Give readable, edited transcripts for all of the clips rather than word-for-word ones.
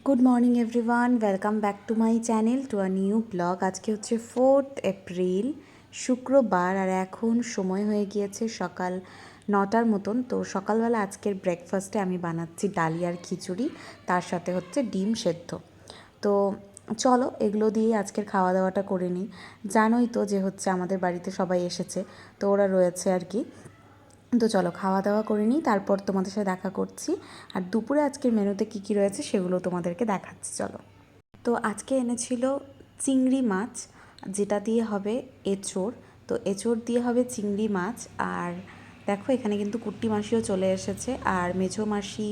Good morning everyone, welcome back to my channel to a new blog. আজকে হচ্ছে 4th April, শুক্রবার, আর এখন সময় হয়ে গিয়েছে সকাল 9টার মতন। তো সকালবেলা আজকের ব্রেকফাস্টে আমি বানাচ্ছি ডালিয়ার খিচুড়ি, তার সাথে হচ্ছে ডিম সেদ্ধ। তো চলো এগুলো দিয়ে আজকের খাওয়া দাওয়াটা করে নিই। জানোই তো যে হচ্ছে আমাদের বাড়িতে সবাই এসেছে, তো ওরা রয়েছে আর কি। তো চলো খাওয়া দাওয়া করে নিই, তারপর তোমাদের সাথে দেখা করছি। আর দুপুরে আজকের মেনুতে কী কী রয়েছে সেগুলো তোমাদেরকে দেখাচ্ছি, চলো। তো আজকে এনেছিল চিংড়ি মাছ, যেটা দিয়ে হবে এঁচোড়। তো এঁচোড় দিয়ে হবে চিংড়ি মাছ। আর দেখো এখানে কিন্তু কুট্টি মাসিও চলে এসেছে, আর মেঝো মাসি,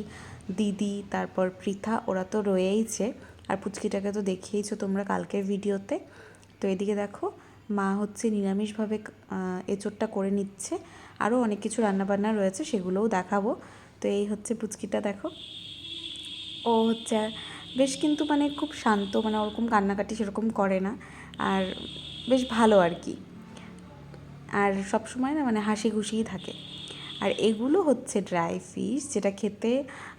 দিদি, তারপর পৃথা, ওরা তো রয়েইছে। আর পুচকিটাকে তো দেখিয়েইছো তোমরা কালকের ভিডিওতে। তো এদিকে দেখো মা হচ্ছে নিরামিষভাবে এঁচোড়টা করে নিচ্ছে। আরও অনেক কিছু রান্নাবান্না রয়েছে, সেগুলোও দেখাবো। তো এই হচ্ছে পুচকিটা, দেখো ও হচ্ছে বেশ কিন্তু মানে খুব শান্ত, মানে ওরকম কান্নাকাটি সেরকম করে না, আর বেশ ভালো আর কি। আর সব সময় না মানে হাসি খুশিই থাকে। আর এগুলো হচ্ছে ড্রাই ফিশ, যেটা খেতে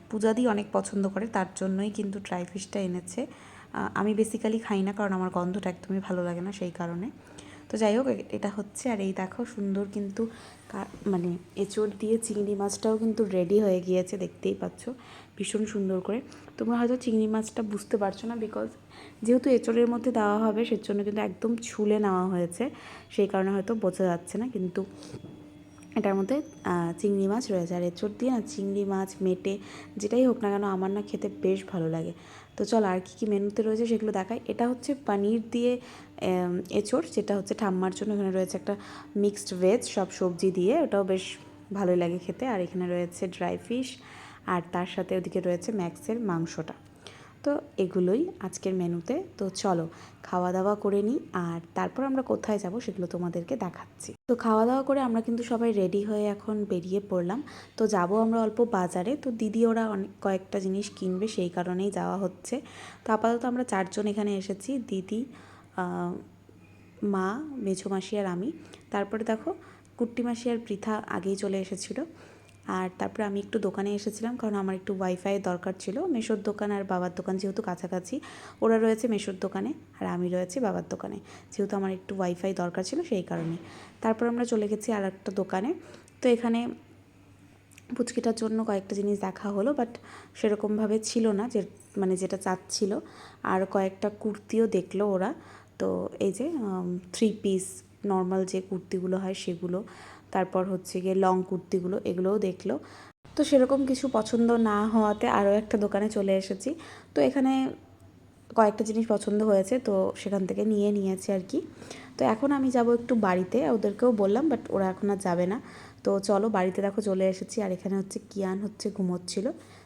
পূজাদি অনেক পছন্দ করে, তার জন্যই কিন্তু ড্রাই ফিশটা এনেছে। আমি বেসিক্যালি খাই না, কারণ আমার গন্ধটা একদমই ভালো লাগে না, সেই কারণে। তো যাই হোক, এটা হচ্ছে। আর এই দেখো সুন্দর কিন্তু মানে এঁচোড় দিয়ে চিংড়ি মাছটাও কিন্তু রেডি হয়ে গিয়েছে, দেখতেই পাচ্ছ ভীষণ সুন্দর করে। তোমরা হয়তো চিংড়ি মাছটা বুঝতে পারছো না, বিকজ যেহেতু এঁচোড়ের মধ্যে দেওয়া হবে সেজন্য কিন্তু একদম ছুলে নেওয়া হয়েছে, সেই কারণে হয়তো বোঝা যাচ্ছে না, কিন্তু এটার মধ্যে চিংড়ি মাছ রয়েছে। আর এঁচোড় দিয়ে না চিংড়ি মাছ, মেটে, যেটাই হোক না কেন আমার না খেতে বেশ ভালো লাগে। তো চল আর কী কী মেনুতে রয়েছে সেগুলো দেখাই। এটা হচ্ছে পনির দিয়ে এঁচোড়, যেটা হচ্ছে ঠাম্মার জন্য। এখানে রয়েছে একটা মিক্সড ভেজ, সব সবজি দিয়ে, ওটাও বেশ ভালোই লাগে খেতে। আর এখানে রয়েছে ড্রাই ফিশ, আর তার সাথে ওদিকে রয়েছে ম্যাক্সের মাংসটা। তো এগুলোই আজকের মেনুতে। তো চলো খাওয়া দাওয়া করে নিই, আর তারপর আমরা কোথায় যাব সেগুলো তোমাদেরকে দেখাচ্ছি। তো খাওয়া দাওয়া করে আমরা কিন্তু সবাই রেডি হয়ে এখন বেরিয়ে পড়লাম। তো যাব আমরা অল্প বাজারে। তো দিদি ওরা অনেক কয়েকটা জিনিস কিনবে, সেই কারণেই যাওয়া হচ্ছে। তো আপাতত আমরা 4জন এখানে এসেছি, দিদি, মা, মেঝো মাসি আর আমি। তারপরে দেখো কুট্টি মাসি আর পৃথা আগেই চলে এসেছিলো। আর তারপরে আমি একটু দোকানে এসেছিলাম, কারণ আমার একটু ওয়াইফাইয়ের দরকার ছিল। মেশোর দোকান আর বাবার দোকান যেহেতু কাছাকাছি, ওরা রয়েছে মেশোর দোকানে আর আমি রয়েছি বাবার দোকানে, যেহেতু আমার একটু ওয়াইফাই দরকার ছিল, সেই কারণে। তারপর আমরা চলে গেছি আর একটা দোকানে। তো এখানে পুচকিটার জন্য কয়েকটা জিনিস দেখা হলো, বাট সেরকমভাবে ছিল না, যে মানে যেটা চাচ্ছিল। আর কয়েকটা কুর্তিও দেখলো ওরা। তো এই যে 3 পিস নর্মাল যে কুর্তিগুলো হয় সেগুলো, তারপর হচ্ছে গিয়ে লং কুর্তিগুলো, এগুলোও দেখলো। তো সেরকম কিছু পছন্দ না হওয়াতে আরও একটা দোকানে চলে এসেছি। তো এখানে কয়েকটা জিনিস পছন্দ হয়েছে, তো সেখান থেকে নিয়েছি আর কি। তো এখন আমি যাব একটু বাড়িতে, ওদেরকেও বললাম, বাট ওরা এখন আর যাবে না। তো চলো বাড়িতে দেখো চলে এসেছি। আর এখানে হচ্ছে কিয়ান হচ্ছে ঘুমোচ্ছিল।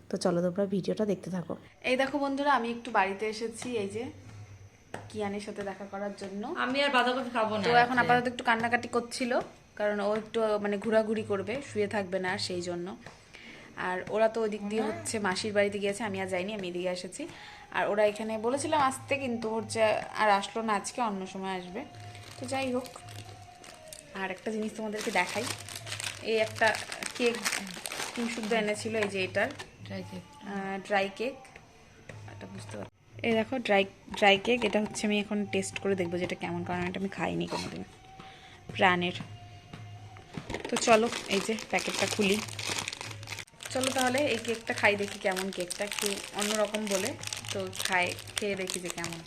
তো চলো তোমরা ভিডিওটা দেখতে থাকো। এই দেখো বন্ধুরা, আমি একটু বাড়িতে এসেছি, এই যে কিয়ানের সাথে দেখা করার জন্য। আমি আর বাঁধাকপি খাবো না। তো এখন আপাতত একটু কান্নাকাটি করছিল, কারণ ও একটু মানে ঘোরাঘুরি করবে, শুয়ে থাকবে না, সেই জন্য। আর ওরা তো ওদিক দিয়ে হচ্ছে মাসির বাড়িতে গিয়েছে, আমি আর যাইনি, আমি এদিকে এসেছি। আর ওরা এখানে বলেছিলাম আসতে, কিন্তু হচ্ছে আর আসলো না, আজকে অন্য সময় আসবে। তো যাই হোক, আর একটা জিনিস তোমাদেরকে দেখাই। এই একটা কেক শুদ্ধ এনেছিল, এই যে এটার ড্রাই কেক, এটা বুঝতে পারছি। এই দেখো ড্রাই কেক, এটা হচ্ছে আমি এখন টেস্ট করে দেখবো যেটা কেমন, কারণ এটা আমি খাইনি কোনোদিন, প্রাণের। তো চলো এই যে প্যাকেটটা খুলি। চলো তাহলে এই কেকটা খাই, দেখি কেমন। কেকটা একটু অন্যরকম বলে, তো খেয়ে দেখি যে কেমন।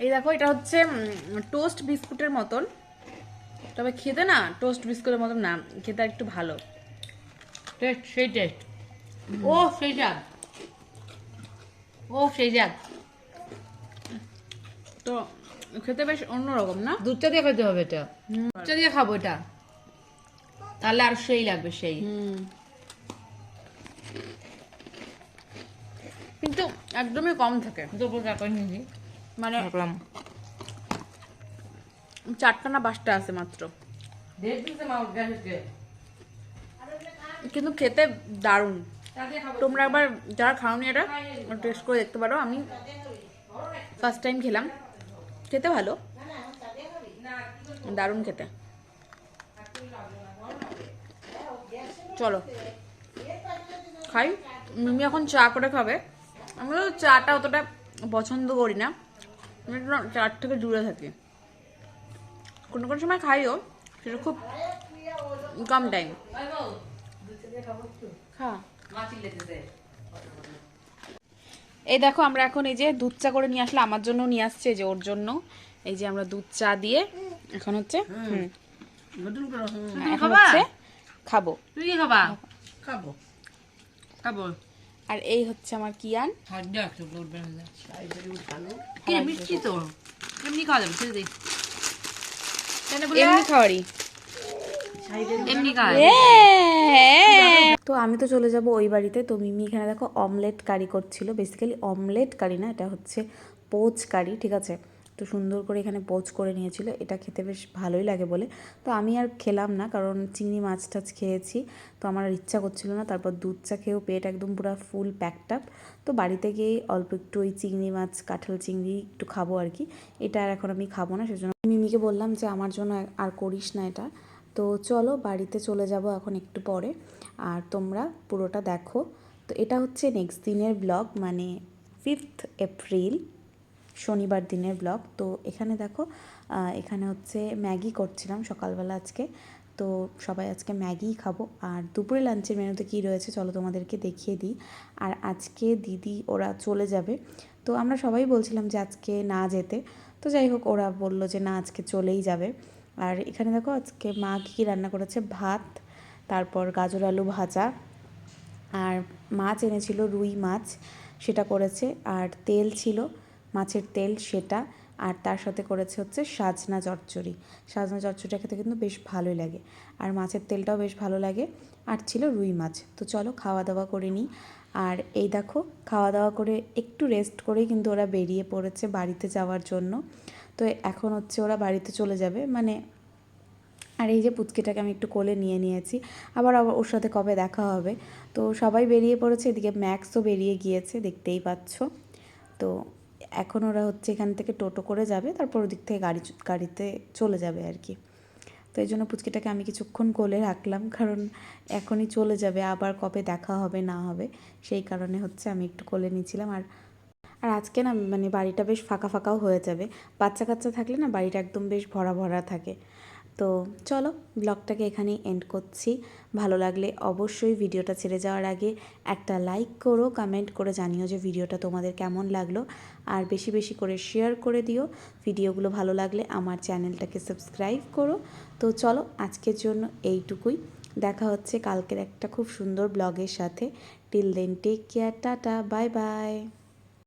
এই দেখো, এটা হচ্ছে টোস্ট বিস্কুটের মতন, তবে খেতে না টোস্ট বিস্কুটের মতন না, খেতে একটু ভালো টেস্ট, সেই টেস্ট। ও সেই যাক, ও সেই যাক। তো খেতে বেশ অন্যরকম না? দুধটা দিয়ে খেতে হবে এটা, দুধটা দিয়ে খাবো এটা, তাহলে আর সেই লাগবে সেই। কিন্তু একদমই কম থাকে, মানে 4টা না 5টা আছে মাত্র, কিন্তু খেতে দারুণ। তোমরা একবার যারা খাওনি এটা টেস্ট করে দেখতে পারো। আমি ফার্স্ট টাইম খেলাম, খেতে ভালো, দারুণ খেতে। চলো খাই। মিমি এখন চা করে খাবে। আমি তো চাটা অতটা পছন্দ করি না, আমি একটু চার থেকে দূরে থাকি। কোনো কোনো সময় খাইও, সেটা খুব কম টাইম। এই দেখো আমরা এখন এই যে দুধ চা করে নিয়ে আসলে, আমার জন্য নিয়ে আসছে, যে ওর জন্য। এই যে আমরা দুধ চা দিয়ে এখন হচ্ছে এখন হচ্ছে খাবো। তুই কি খাবা? খাবো খাবো। আর এই হচ্ছে আমার কিয়ান। কি মিষ্টি তো, এমনি খাওয়া যাবে, ছেড়ে দিই। এমনি খাওয়ারি, এমনি খাওয়া তো আমি তো চলে যাব ওই বাড়িতে। তো মিমি এখানে দেখো অমলেট কারি করছিল, বেসিক্যালি অমলেট কারি না, এটা হচ্ছে পোচ কারি, ঠিক আছে। তো সুন্দর করে এখানে পোচ করে নিয়েছিল, এটা খেতে বেশ ভালোই লাগে বলে। তো আমি আর খেলাম না, কারণ চিংড়ি মাছ টাছ খেয়েছি, তো আমার আর ইচ্ছা করছিল না। তারপর দুধ চা খেয়েও পেট একদম পুরো ফুল প্যাকড আপ। তো বাড়িতে গিয়েই অল্প একটু ওই চিংড়ি মাছ, কাঁঠাল চিংড়ি একটু খাবো আর কি। এটা আর এখন আমি খাবো না, সেজন্য মিমিকে বললাম যে আমার জন্য আর করিস না এটা। তো চলো বাড়িতে চলে যাব এখন একটু পরে, আর তোমরা পুরোটা দেখো। তো এটা হচ্ছে নেক্সট দিনের ব্লগ, মানে 5th এপ্রিল শনিবার দিনের ব্লগ। তো এখানে দেখো, এখানে হচ্ছে ম্যাগি করছিলাম সকালবেলা আজকে। তো সবাই আজকে ম্যাগিই খাবো। আর দুপুরে লাঞ্চের মেনুতে কী রয়েছে চলো তোমাদেরকে দেখিয়ে দিই। আর আজকে দিদি ওরা চলে যাবে, তো আমরা সবাই বলছিলাম যে আজকে না যেতে। তো যাই হোক, ওরা বললো যে না আজকে চলেই যাবে। আর এখানে দেখো আজকে মা কী রান্না করেছে, ভাত, তারপর গাজর আলু ভাজা, আর মাছ এনেছিল রুই মাছ, সেটা করেছে। আর তেল ছিল, মাছের তেল, সেটা। আর তার সাথে করেছে হচ্ছে সাজনা চচ্চড়ি। সাজনা চচ্চড়িটা খেতে কিন্তু বেশ ভালোই লাগে, আর মাছের তেলটাও বেশ ভালো লাগে। আর ছিল রুই মাছ। তো চলো খাওয়া দাওয়া করে নিই। আর এই দেখো খাওয়া দাওয়া করে একটু রেস্ট করেই কিন্তু ওরা বেরিয়ে পড়েছে বাড়িতে যাওয়ার জন্য। তো এখন হচ্ছে ওরা বাড়িতে চলে যাবে মানে। আর এই যে পুচকিটাকে আমি একটু কোলে নিয়ে নিয়েছি, আবার ওর সাথে কবে দেখা হবে। তো সবাই বেরিয়ে পড়েছে, এদিকে ম্যাক্সও বেরিয়ে গিয়েছে, দেখতেই পাচ্ছ। তো এখন ওরা হচ্ছে এখান থেকে টোটো করে যাবে, তারপর ওদিক থেকে গাড়িতে চলে যাবে আর কি। তো এই জন্য পুচকিটাকে আমি কিছুক্ষণ কোলে রাখলাম, কারণ এখনই চলে যাবে, আবার কবে দেখা হবে না হবে, সেই কারণে হচ্ছে আমি একটু কোলে নিয়েছিলাম। আর আজকে না মানে বাড়িটা বেশ ফাঁকা ফাঁকাও হয়ে যাবে, বাচ্চা কাচ্চা থাকলে না বাড়িটা একদম বেশ ভরা ভরা থাকে। তো চলো ব্লগটাকে এখানেই এন্ড করছি। ভালো লাগলে অবশ্যই ভিডিওটা ছেড়ে যাওয়ার আগে একটা লাইক করো, কমেন্ট করে জানিও যে ভিডিওটা তোমাদের কেমন লাগলো। আর বেশি বেশি করে শেয়ার করে দিও। ভিডিওগুলো ভালো লাগলে আমার চ্যানেলটাকে সাবস্ক্রাইব করো। তো চলো আজকের জন্য এইটুকুই, দেখা হচ্ছে কালকের একটা খুব সুন্দর ব্লগের সাথে। Till then take care, tata, bye by.